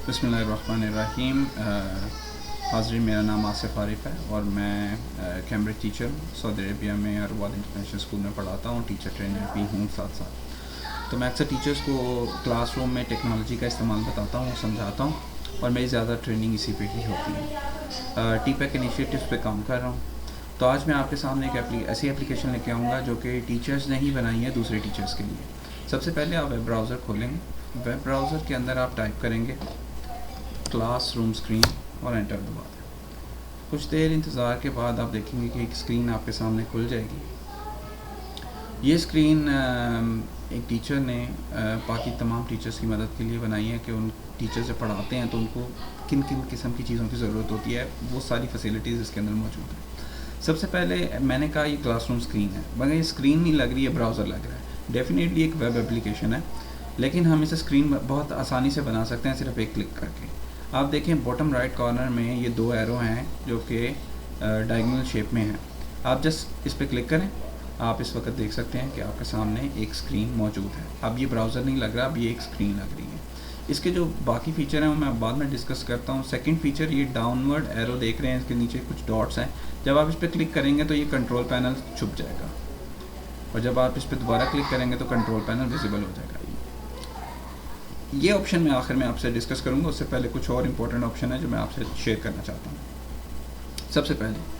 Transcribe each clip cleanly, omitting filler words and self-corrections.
बिस्मिल्लाहिर्रहमानिर्रहीम। हाज़रीन, मेरा नाम आसिफ़ आरिफ़ है और मैं कैम्ब्रिज टीचर सऊदी अरबिया में अरवाद इंटरनेशनल स्कूल में पढ़ाता हूँ। टीचर ट्रेनर भी हूँ साथ साथ। तो मैं अक्सर टीचर्स को क्लासरूम में टेक्नोलॉजी का इस्तेमाल बताता हूँ, समझाता हूँ और मेरी ज़्यादा ट्रेनिंग इसी पे ही होती है। टीपैक इनिशिएटिव्स पे काम कर रहा हूँ। तो आज मैं आपके सामने एक ऐसी एप्लीकेशन लेके आऊँगा जो कि टीचर्स ने ही बनाई है दूसरे टीचर्स के लिए। सबसे पहले आप वेब ब्राउज़र खोलेंगे। वेब ब्राउज़र के अंदर आप टाइप करेंगे क्लासरूम स्क्रीन और एंटर दबा दें। कुछ देर इंतज़ार के बाद आप देखेंगे कि एक स्क्रीन आपके सामने खुल जाएगी। ये स्क्रीन एक टीचर ने बाकी तमाम टीचर्स की मदद के लिए बनाई है कि उन टीचर्स जब पढ़ाते हैं तो उनको किन किन किस्म की चीज़ों की ज़रूरत होती है, वो सारी फैसिलिटीज़ इसके अंदर मौजूद है। सबसे पहले मैंने कहा ये क्लासरूम स्क्रीन है, मगर ये स्क्रीन नहीं लग रही है, ब्राउज़र लग रहा है। डेफिनेटली एक वेब एप्लीकेशन है, लेकिन हम इसे स्क्रीन बहुत आसानी से बना सकते हैं सिर्फ एक क्लिक करके। आप देखें बॉटम राइट कॉर्नर में ये दो एरो हैं जो कि डायगोनल शेप में हैं। आप जस्ट इस पर क्लिक करें, आप इस वक्त देख सकते हैं कि आपके सामने एक स्क्रीन मौजूद है। अब ये ब्राउज़र नहीं लग रहा, अब ये एक स्क्रीन लग रही है। इसके जो बाकी फ़ीचर हैं वो मैं बाद में डिस्कस करता हूँ। सेकंड फ़ीचर, ये डाउनवर्ड एरो देख रहे हैं, इसके नीचे कुछ डॉट्स हैं। जब आप इस पर क्लिक करेंगे तो ये कंट्रोल पैनल छुप जाएगा और जब आप इस पर दोबारा क्लिक करेंगे तो कंट्रोल पैनल विजिबल हो जाएगा। ये ऑप्शन मैं आखिर में आपसे डिस्कस करूँगा। उससे पहले कुछ और इम्पोर्टेंट ऑप्शन है जो मैं आपसे शेयर करना चाहता हूँ। सबसे पहले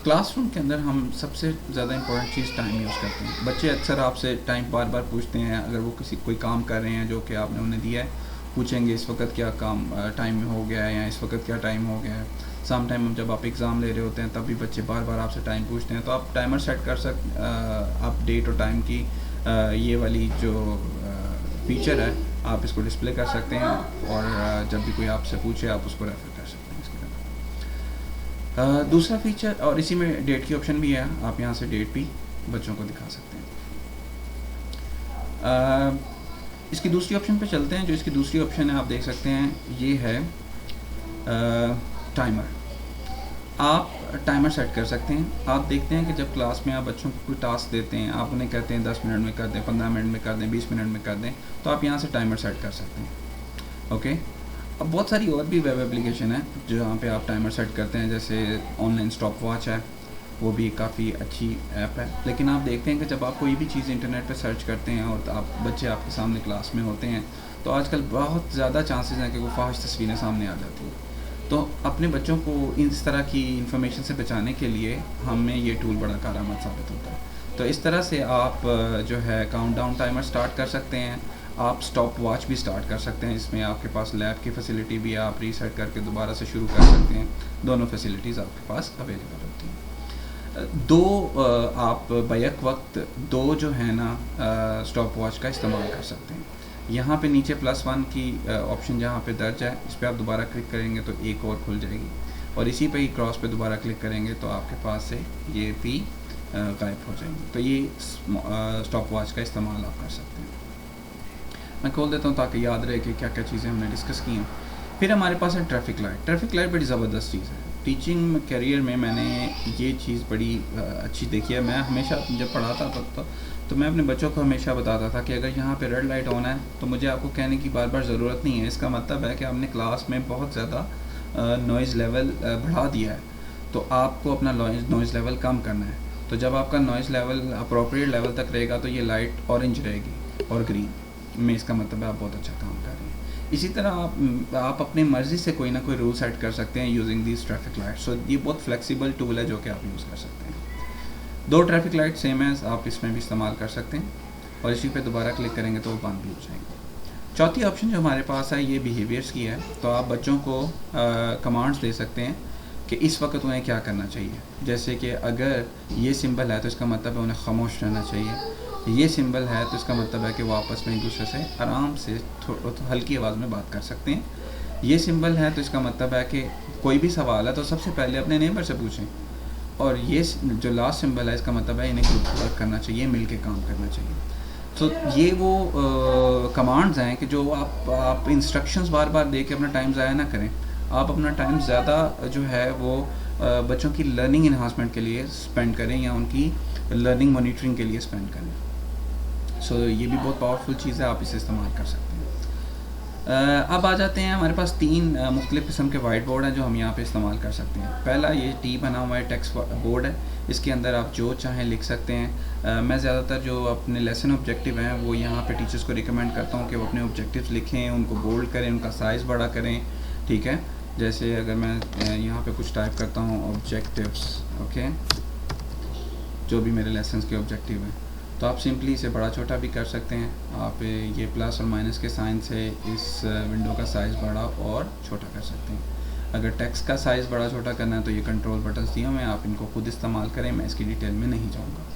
क्लासरूम के अंदर हम सबसे ज़्यादा इम्पोर्टेंट चीज़ टाइम यूज़ करते हैं। बच्चे अक्सर आपसे टाइम बार बार पूछते हैं, अगर वो कोई काम कर रहे हैं जो कि आपने उन्हें दिया है, पूछेंगे इस वक्त क्या काम टाइम में हो गया है या इस वक्त क्या टाइम हो गया है। सम टाइम जब आप एग्ज़ाम ले रहे होते हैं तब भी बच्चे बार बार आपसे टाइम पूछते हैं, तो आप टाइमर सेट कर आप डेट और टाइम की ये वाली जो फीचर है आप इसको डिस्प्ले कर सकते हैं और जब भी कोई आपसे पूछे आप उसको रेफ़र कर सकते हैं इसके अंदर। दूसरा फीचर, और इसी में डेट की ऑप्शन भी है, आप यहाँ से डेट भी बच्चों को दिखा सकते हैं। इसकी दूसरी ऑप्शन पे चलते हैं। जो इसकी दूसरी ऑप्शन है आप देख सकते हैं, ये है टाइमर। आप टाइमर सेट कर सकते हैं। आप देखते हैं कि जब क्लास में आप बच्चों को कोई टास्क देते हैं, आप उन्हें कहते हैं 10 मिनट में कर दें, 15 मिनट में कर दें, 20 मिनट में कर दें, तो आप यहाँ से टाइमर सेट कर सकते हैं। ओके। अब बहुत सारी और भी वेब एप्लीकेशन है जहाँ पे आप टाइमर सेट करते हैं, जैसे ऑनलाइन स्टॉप वॉच है, वो भी काफ़ी अच्छी ऐप है। लेकिन आप देखते हैं कि जब आप कोई भी चीज़ इंटरनेट पर सर्च करते हैं और बच्चे आपके सामने क्लास में होते हैं, तो आजकल बहुत ज़्यादा चांसेस हैं कि वो फाहिश तस्वीरें सामने आ जाती हैं। तो अपने बच्चों को इस तरह की इन्फॉर्मेशन से बचाने के लिए हमें ये टूल बड़ा कारआमद साबित होता है। तो इस तरह से आप जो है काउंटडाउन टाइमर स्टार्ट कर सकते हैं। आप स्टॉप वॉच भी स्टार्ट कर सकते हैं, इसमें आपके पास लैब की फैसिलिटी भी है, आप रीसेट करके दोबारा से शुरू कर सकते हैं। दोनों फैसिलिटीज़ आपके पास अवेलेबल होती हैं। आप बैक वक्त दो जो है ना स्टॉप वॉच का इस्तेमाल कर सकते हैं। यहाँ पे नीचे +1 की ऑप्शन जहाँ पे दर्ज है, इस पर आप दोबारा क्लिक करेंगे तो एक और खुल जाएगी और इसी पे ही क्रॉस पे दोबारा क्लिक करेंगे तो आपके पास से ये भी गायब हो जाएंगे। तो ये स्टॉप वॉच का इस्तेमाल आप कर सकते हैं। मैं खोल देता हूँ ताकि याद रहे कि क्या क्या चीज़ें हमने डिस्कस की हैं। फिर हमारे पास है ट्रैफिक लाइट। ट्रैफिक लाइट बड़ी ज़बरदस्त चीज़ है। टीचिंग करियर में मैंने ये चीज़ बड़ी अच्छी देखी है। मैं हमेशा जब पढ़ाता था तो मैं अपने बच्चों को हमेशा बताता था कि अगर यहाँ पे रेड लाइट ऑन है तो मुझे आपको कहने की बार बार ज़रूरत नहीं है। इसका मतलब है कि आपने क्लास में बहुत ज़्यादा नॉइज़ लेवल बढ़ा दिया है, तो आपको अपना नॉइज़ लेवल कम करना है। तो जब आपका नॉइज़ लेवल अप्रोप्रिएट लेवल तक रहेगा तो ये लाइट ऑरेंज रहेगी और ग्रीन में, इसका मतलब है आप बहुत अच्छा काम कर रहे हैं। इसी तरह आप अपनी मर्ज़ी से कोई ना कोई रूल सेट कर सकते हैं यूजिंग दिस ट्रैफिक लाइट। सो ये बहुत फ्लेक्सिबल टूल है जो कि आप यूज़ कर सकते हैं। दो ट्रैफिक लाइट सेम है, आप इसमें भी इस्तेमाल कर सकते हैं और इसी पे दोबारा क्लिक करेंगे तो वो बंद भी हो जाएंगे। चौथी ऑप्शन जो हमारे पास है ये बिहेवियर्स की है। तो आप बच्चों को कमांड्स दे सकते हैं कि इस वक्त उन्हें क्या करना चाहिए। जैसे कि अगर ये सिंबल है तो इसका मतलब है उन्हें खामोश रहना चाहिए, ये सिंबल है तो इसका मतलब है कि वो आपस में एक दूसरे से आराम से हल्की आवाज़ में बात कर सकते हैं। ये सिंबल है तो इसका मतलब है कि कोई भी सवाल है तो सबसे पहले अपने नेबर से पूछें, और ये जो लास्ट सिंबल है इसका मतलब है इन्हें ग्रुप वर्क करना चाहिए, मिल के काम करना चाहिए। तो ये वो कमांड्स हैं कि जो आप इंस्ट्रक्शंस बार बार दे के अपना टाइम ज़ाया ना करें। आप अपना टाइम ज़्यादा जो है वो बच्चों की लर्निंग इन्हांसमेंट के लिए स्पेंड करें या उनकी लर्निंग मॉनिटरिंग के लिए स्पेंड करें। सो ये भी बहुत पावरफुल चीज़ है, आप इसे इस्तेमाल कर सकते हैं। अब आ जाते हैं, हमारे पास तीन मुख्तलिफ़ किस्म के वाइट बोर्ड हैं जो हम यहाँ पे इस्तेमाल कर सकते हैं। पहला ये टी बना हुआ है टेक्स्ट बोर्ड है, इसके अंदर आप जो चाहें लिख सकते हैं। मैं ज़्यादातर जो अपने लेसन ऑब्जेक्टिव हैं वो यहाँ पे टीचर्स को रिकमेंड करता हूँ कि वो अपने ऑब्जेक्टिव्स लिखें, उनको बोल्ड करें, उनका साइज़ बड़ा करें, ठीक है। जैसे अगर मैं यहाँ पे कुछ टाइप करता हूँ ऑब्जेक्टिव्स, ओके, जो भी मेरे लेसन के ऑब्जेक्टिव हैं, तो आप सिंपली इसे बड़ा छोटा भी कर सकते हैं। आप ये प्लस और माइनस के साइन से इस विंडो का साइज़ बड़ा और छोटा कर सकते हैं। अगर टेक्स्ट का साइज़ बड़ा छोटा करना है तो ये कंट्रोल बटन्स दिए हुए हैं, आप इनको खुद इस्तेमाल करें, मैं इसकी डिटेल में नहीं जाऊँगा।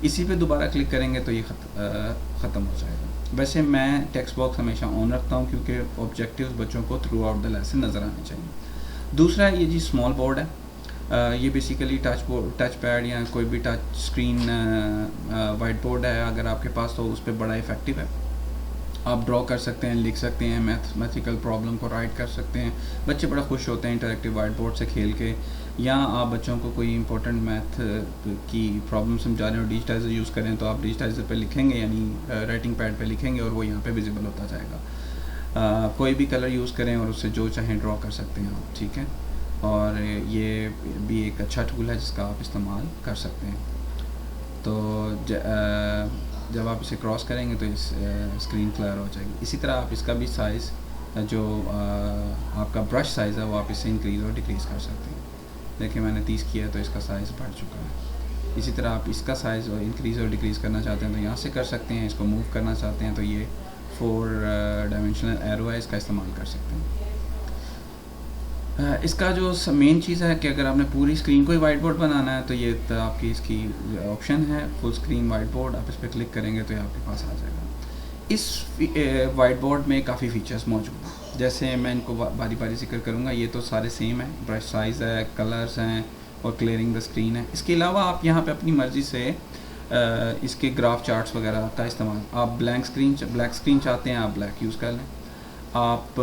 इसी पे दोबारा क्लिक करेंगे तो ये ख़त्म हो जाएगा। वैसे मैं टेक्स्ट बॉक्स हमेशा ऑन रखता हूँ क्योंकि ऑब्जेक्टिव्स बच्चों को थ्रू आउट द लेसन नज़र आने चाहिए। दूसरा ये जी स्मॉल बोर्ड है, ये बेसिकली टच पैड या कोई भी टच स्क्रीन वाइट बोर्ड है अगर आपके पास, तो उस पर बड़ा इफ़ेक्टिव है। आप ड्रॉ कर सकते हैं, लिख सकते हैं, मैथमेटिकल प्रॉब्लम को राइट कर सकते हैं। बच्चे बड़ा खुश होते हैं इंटरेक्टिव वाइट बोर्ड से खेल के। या आप बच्चों को कोई इंपॉर्टेंट मैथ की प्रॉब्लम समझा रहे हो, डिजिटाइज़र यूज़ करें, तो आप डिजिटाइज़र पे लिखेंगे, यानी राइटिंग पैड पे लिखेंगे और वो यहाँ पे विजिबल होता जाएगा। कोई भी कलर यूज़ करें और उससे जो चाहें ड्रॉ कर सकते हैं आप, ठीक है। और ये भी एक अच्छा टूल है जिसका आप इस्तेमाल कर सकते हैं। तो जब आप इसे क्रॉस करेंगे तो इस स्क्रीन क्लियर हो जाएगी। इसी तरह आप इसका भी साइज़, जो आपका ब्रश साइज़ है, वो आप इससे इंक्रीज़ और डिक्रीज़ कर सकते हैं। देखिए मैंने 30 किया है तो इसका साइज़ बढ़ चुका है। इसी तरह आप इसका साइज़ और इंक्रीज़ और डिक्रीज़ करना चाहते हैं तो यहाँ से कर सकते हैं। इसको मूव करना चाहते हैं तो ये 4 डायमेंशनल एरो है, इसका इस्तेमाल कर सकते हैं। इसका जो मेन चीज़ है कि अगर आपने पूरी स्क्रीन को ही वाइट बोर्ड बनाना है तो ये तो आपकी इसकी ऑप्शन है फुल स्क्रीन वाइट बोर्ड, आप इस पर क्लिक करेंगे तो ये आपके पास आ जाएगा। इस वाइट बोर्ड में काफ़ी फ़ीचर्स मौजूद हैं, जैसे मैं इनको बारी बारी जिक्र करूँगा। ये तो सारे सेम है, ब्रश साइज़ है, कलर्स हैं और क्लियरिंग द स्क्रीन है। इसके अलावा आप यहाँ पे अपनी मर्ज़ी से इसके ग्राफ चार्ट्स वगैरह का इस्तेमाल, आप ब्लैक स्क्रीन चाहते हैं आप ब्लैक यूज़ कर लें, आप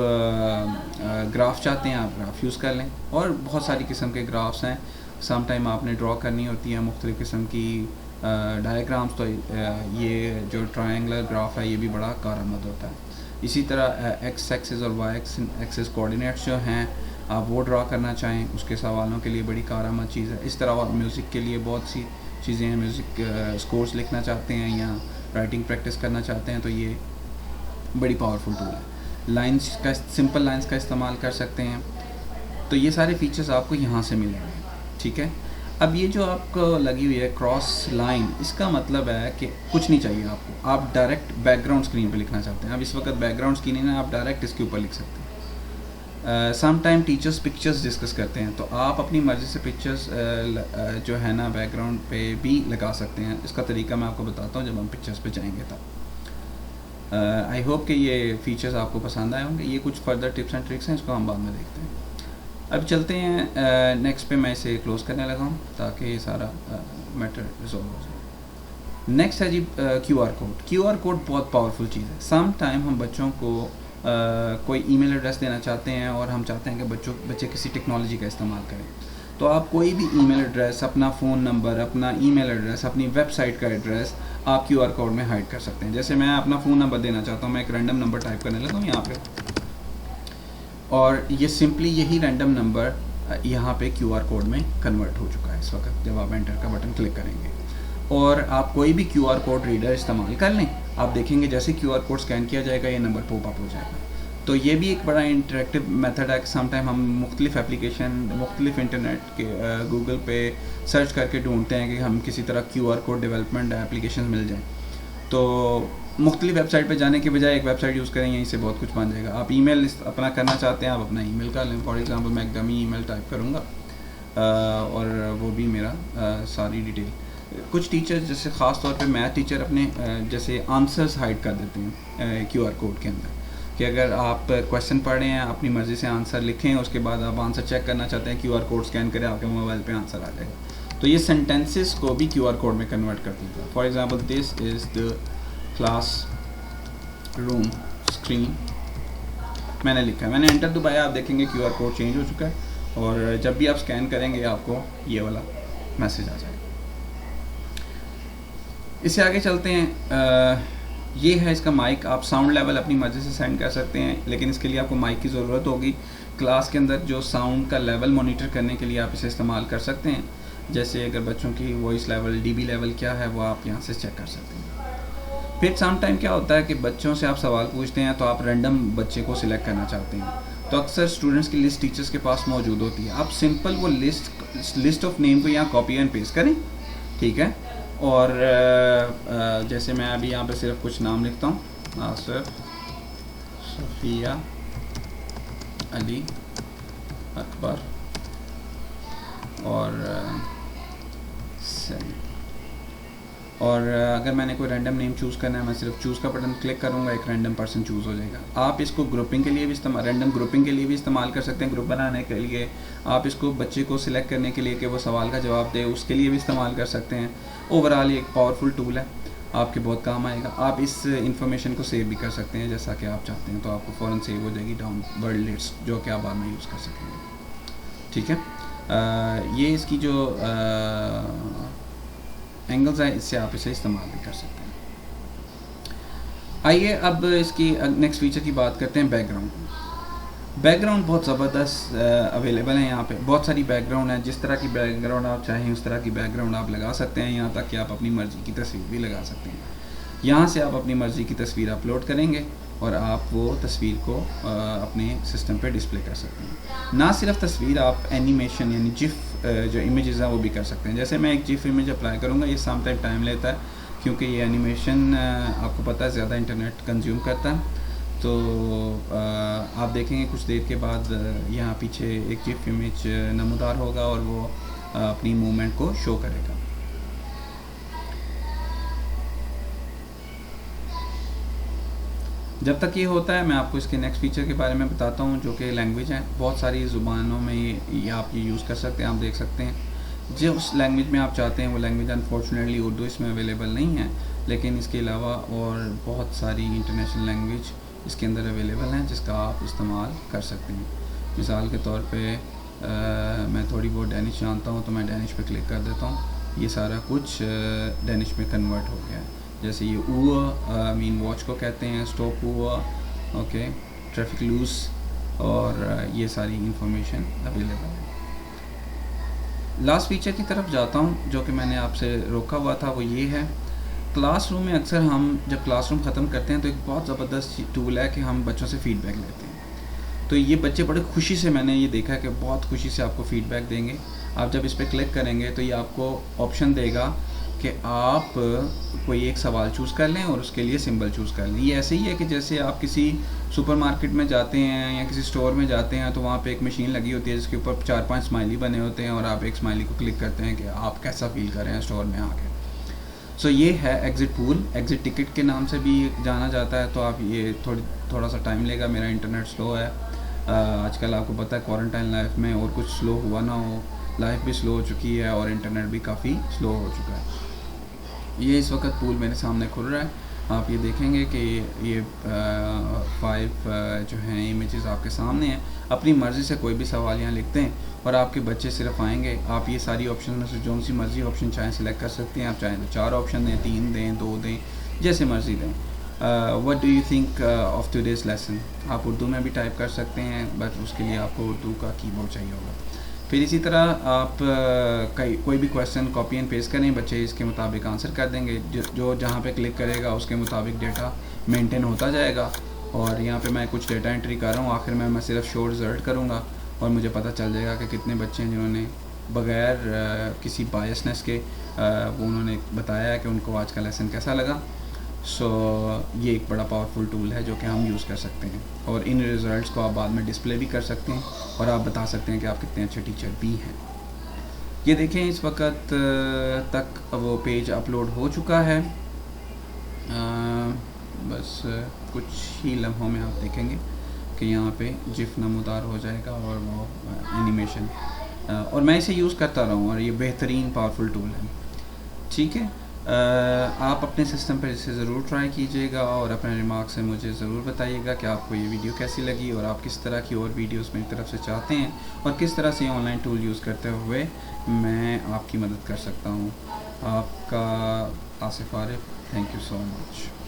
ग्राफ चाहते हैं आप ग्राफ यूज़ कर लें। और बहुत सारी किस्म के ग्राफ्स हैं, सम टाइम आपने ड्रॉ करनी होती है मुख्तलिफ़ किस्म की डायग्राम्स, तो ये जो ट्रायंगुलर ग्राफ है ये भी बड़ा कारआमद होता है। इसी तरह एक्स एक्सिस और वाई एक्सिस कोऑर्डिनेट्स जो हैं आप वो ड्रॉ करना चाहें उसके सवालों के लिए बड़ी कारआमद चीज़ है। इस तरह आप म्यूज़िक के लिए बहुत सी चीज़ें हैं, म्यूज़िक स्कोर्स लिखना चाहते हैं या राइटिंग प्रैक्टिस करना चाहते हैं तो ये बड़ी पावरफुल टूल है। लाइंस का, सिंपल लाइंस का इस्तेमाल कर सकते हैं। तो ये सारे फीचर्स आपको यहाँ से मिलेंगे, ठीक है। अब ये जो आपको लगी हुई है क्रॉस लाइन, इसका मतलब है कि कुछ नहीं चाहिए आपको, आप डायरेक्ट बैकग्राउंड स्क्रीन पे लिखना चाहते हैं। अब इस वक्त बैकग्राउंड स्क्रीन है, आप डायरेक्ट इसके ऊपर लिख सकते हैं। Some time teachers pictures discuss करते हैं तो आप अपनी मर्ज़ी से पिक्चर्स जो है ना बैकग्राउंड पे भी लगा सकते हैं। इसका तरीका मैं आपको बताता हूँ जब हम पिक्चर्स पे जाएंगे तब। आई होप कि ये फ़ीचर्स आपको पसंद आए होंगे। ये कुछ फर्दर टिप्स एंड ट्रिक्स हैं, इसको हम बाद में देखते हैं। अब चलते हैं नेक्स्ट पे, मैं इसे क्लोज़ करने लगा हूँ ताकि ये सारा मैटर रिजॉल्व हो जाए। नेक्स्ट है जी QR कोड। QR कोड बहुत पावरफुल चीज़ है। सम टाइम हम बच्चों को कोई ईमेल एड्रेस देना चाहते हैं और हम चाहते हैं कि बच्चे किसी टेक्नोलॉजी का इस्तेमाल करें, तो आप कोई भी ईमेल एड्रेस, अपना फ़ोन नंबर, अपना ईमेल एड्रेस, अपनी वेबसाइट का एड्रेस आप QR कोड में हाइड कर सकते हैं। जैसे मैं अपना फ़ोन नंबर देना चाहता हूँ, मैं एक रैंडम नंबर टाइप करने लगा हूँ यहाँ पे, और ये सिंपली यही रैंडम नंबर यहाँ पे QR कोड में कन्वर्ट हो चुका है इस वक्त जब आप एंटर का बटन क्लिक करेंगे। और आप कोई भी QR कोड रीडर इस्तेमाल कर लें, आप देखेंगे जैसे QR कोड स्कैन किया जाएगा ये नंबर पॉप अप हो जाएगा। तो ये भी एक बड़ा इंटरेक्टिव मेथड है कि समटाइम हम मुख्तलिफ़ एप्लीकेशन, मुख्तलिफ़ इंटरनेट के गूगल पे सर्च करके ढूंढते हैं कि हम किसी तरह QR कोड डेवलपमेंट एप्लीकेशन मिल जाए, तो मुख्तलिफ़ वेबसाइट पे जाने के बजाय एक वेबसाइट यूज़ करें, यहीं से बहुत कुछ बन जाएगा। आप ईमेल अपना करना चाहते हैं, आप अपना ईमेल कर लें। फॉर एग्जांपल मैं एक डमी ईमेल टाइप करूँगा और वो भी मेरा सारी डिटेल। कुछ टीचर जैसे ख़ास तौर पे मैथ टीचर अपने जैसे आंसर्स हाइड कर देते हैं QR कोड के अंदर, कि अगर आप क्वेश्चन पढ़ रहे हैं अपनी मर्ज़ी से आंसर लिखें, उसके बाद आप आंसर चेक करना चाहते हैं, QR कोड स्कैन करें, आपके मोबाइल पे आंसर आ जाएगा। तो ये सेंटेंसेस को भी QR कोड में कन्वर्ट कर देता है। For example this is the class room screen, मैंने लिखा है, मैंने एंटर दबाया, आप देखेंगे QR कोड चेंज हो चुका है और जब भी आप स्कैन करेंगे आपको ये वाला मैसेज आ जाएगा। इससे आगे चलते हैं। ये है इसका माइक। आप साउंड लेवल अपनी मर्ज़ी से सेंड कर सकते हैं, लेकिन इसके लिए आपको माइक की ज़रूरत होगी। क्लास के अंदर जो साउंड का लेवल मॉनिटर करने के लिए आप इसे इस्तेमाल कर सकते हैं। जैसे अगर बच्चों की वॉइस लेवल, डीबी लेवल क्या है, वो आप यहाँ से चेक कर सकते हैं। फिर सम टाइम क्या होता है कि बच्चों से आप सवाल पूछते हैं तो आप रैंडम बच्चे को सिलेक्ट करना चाहते हैं, तो अक्सर स्टूडेंट्स की लिस्ट टीचर्स के पास मौजूद होती है। आप सिंपल वो लिस्ट ऑफ नेम को यहाँ कॉपी एंड पेस्ट करें, ठीक है। और जैसे मैं अभी यहाँ पे सिर्फ कुछ नाम लिखता हूँ, आसिफ, सफ़िया, अली, अकबर और सलीम। और अगर मैंने कोई रैंडम नेम चूज़ करना है, मैं सिर्फ चूज़ का बटन क्लिक करूँगा, एक रैंडम पर्सन चूज़ हो जाएगा। आप इसको ग्रुपिंग के लिए भी रैंडम ग्रुपिंग के लिए भी इस्तेमाल कर सकते हैं, ग्रुप बनाने के लिए। आप इसको बच्चे को सिलेक्ट करने के लिए कि वो सवाल का जवाब दे, उसके लिए भी इस्तेमाल कर सकते हैं। ओवरऑल ये एक पावरफुल टूल है, आपके बहुत काम आएगा। आप इस इंफॉर्मेशन को सेव भी कर सकते हैं जैसा कि आप चाहते हैं, तो आपको फ़ौरन सेव हो जाएगी डाउन वर्ल्ड लिस्ट, जो कि आप बाद में यूज़ कर सकेंगे, ठीक है। ये इसकी जो एंगल्स है, इससे आप इसे इस्तेमाल भी कर सकते हैं। आइए अब इसकी नेक्स्ट फीचर की बात करते हैं, बैकग्राउंड। बैकग्राउंड बहुत ज़बरदस्त अवेलेबल है यहाँ पे। बहुत सारी बैकग्राउंड है, जिस तरह की बैकग्राउंड आप चाहें उस तरह की बैकग्राउंड आप लगा सकते हैं। यहाँ तक कि आप अपनी मर्ज़ी की तस्वीर भी लगा सकते हैं। यहाँ से आप अपनी मर्ज़ी की तस्वीर अपलोड करेंगे और आप वो तस्वीर को अपने सिस्टम पे डिस्प्ले कर सकते हैं। ना सिर्फ तस्वीर, आप एनिमेशन यानी जिफ जो इमेजेस हैं वो भी कर सकते हैं। जैसे मैं एक जिफ इमेज अप्लाई करूँगा, ये सम टाइम लेता है क्योंकि ये एनिमेशन आपको पता है ज़्यादा इंटरनेट कंज्यूम करता है। तो आप देखेंगे कुछ देर के बाद यहाँ पीछे एक जिफ इमेज नमूदार होगा और वो अपनी मूवमेंट को शो करेगा। जब तक ये होता है, मैं आपको इसके नेक्स्ट फीचर के बारे में बताता हूँ, जो कि लैंग्वेज है। बहुत सारी ज़ुबानों में ये आप ये यूज़ कर सकते हैं। आप देख सकते हैं जो उस लैंग्वेज में आप चाहते हैं वो लैंग्वेज अनफॉर्चुनेटली उर्दू इसमें अवेलेबल नहीं है, लेकिन इसके अलावा और बहुत सारी इंटरनेशनल लैंग्वेज इसके अंदर अवेलेबल हैं जिसका आप इस्तेमाल कर सकते हैं। मिसाल के तौर पे मैं थोड़ी बहुत डैनिश जानता हूँ, तो मैं डैनिश पे क्लिक कर देता हूँ। ये सारा कुछ डैनिश में कन्वर्ट हो गया है। जैसे ये हुआ मीन वॉच को कहते हैं, स्टॉप हुआ, ओके, ट्रैफिक लूज, और ये सारी इंफॉर्मेशन अवेलेबल है। लास्ट फीचर की तरफ जाता हूँ जो कि मैंने आपसे रोका हुआ था, वो ये है। क्लासरूम में अक्सर हम जब क्लासरूम ख़त्म करते हैं तो एक बहुत ज़बरदस्त टूल है कि हम बच्चों से फ़ीडबैक लेते हैं। तो ये बच्चे बड़े खुशी से, मैंने ये देखा है कि बहुत खुशी से आपको फ़ीडबैक देंगे। आप जब इस पर क्लिक करेंगे तो ये आपको ऑप्शन देगा कि आप कोई एक सवाल चूज़ कर लें और उसके लिए सिंबल चूज़ कर लें। ये ऐसे ही है कि जैसे आप किसी सुपरमार्केट में जाते हैं या किसी स्टोर में जाते हैं तो वहाँ पे एक मशीन लगी होती है जिसके ऊपर 4-5 स्माइली बने होते हैं और आप एक स्माइली को क्लिक करते हैं कि आप कैसा फ़ील कर रहे हैं स्टोर में आके। सो ये है एग्ज़िट पूल, एग्ज़िट टिकट के नाम से भी जाना जाता है। तो आप ये थोड़ा सा टाइम लेगा, मेरा इंटरनेट स्लो है आजकल, आपको पता है क्वारंटाइन लाइफ में, और कुछ स्लो हुआ ना हो, लाइफ भी स्लो हो चुकी है और इंटरनेट भी काफ़ी स्लो हो चुका है। ये इस वक्त पूल मेरे सामने खुल रहा है। आप ये देखेंगे कि ये 5 जो हैं इमेजेस आपके सामने हैं। अपनी मर्ज़ी से कोई भी सवाल यहाँ लिखते हैं और आपके बच्चे सिर्फ आएंगे। आप ये सारी ऑप्शन में से जो सी मर्ज़ी ऑप्शन चाहें सिलेक्ट कर सकते हैं। आप चाहें तो 4 ऑप्शन दें, 3 दें, 2 दें, जैसे मर्ज़ी दें। What do you think of today's lesson, आप उर्दू में भी टाइप कर सकते हैं, बट उसके लिए आपको उर्दू का कीबोर्ड चाहिए होगा। फिर इसी तरह आप कोई भी क्वेश्चन कॉपी एंड पेस्ट करें, बच्चे इसके मुताबिक आंसर कर देंगे। जो जहाँ पे क्लिक करेगा उसके मुताबिक डेटा मेंटेन होता जाएगा। और यहाँ पे मैं कुछ डेटा एंट्री कर रहा हूँ, आखिर में मैं सिर्फ शो रिज़ल्ट करूँगा और मुझे पता चल जाएगा कि कितने बच्चे हैं जिन्होंने बग़ैर किसी बायसनेस के वो उन्होंने बताया है कि उनको आज का लेसन कैसा लगा। सो ये एक बड़ा पावरफुल टूल है जो कि हम यूज़ कर सकते हैं, और इन रिज़ल्ट्स को आप बाद में डिस्प्ले भी कर सकते हैं और आप बता सकते हैं कि आप कितने अच्छे टीचर भी हैं। ये देखें, इस वक्त तक वो पेज अपलोड हो चुका है। बस कुछ ही लम्हों में आप देखेंगे कि यहाँ पे जिफ नमूदार हो जाएगा और वो एनिमेशन, और मैं इसे यूज़ करता रहा हूँ और ये बेहतरीन पावरफुल टूल है। ठीक है, आप अपने सिस्टम पर इसे ज़रूर ट्राई कीजिएगा और अपने रिमार्क से मुझे ज़रूर बताइएगा कि आपको ये वीडियो कैसी लगी और आप किस तरह की और वीडियोस मेरी तरफ से चाहते हैं और किस तरह से ऑनलाइन टूल यूज़ करते हुए मैं आपकी मदद कर सकता हूँ। आपका Asif Arif, thank you so much.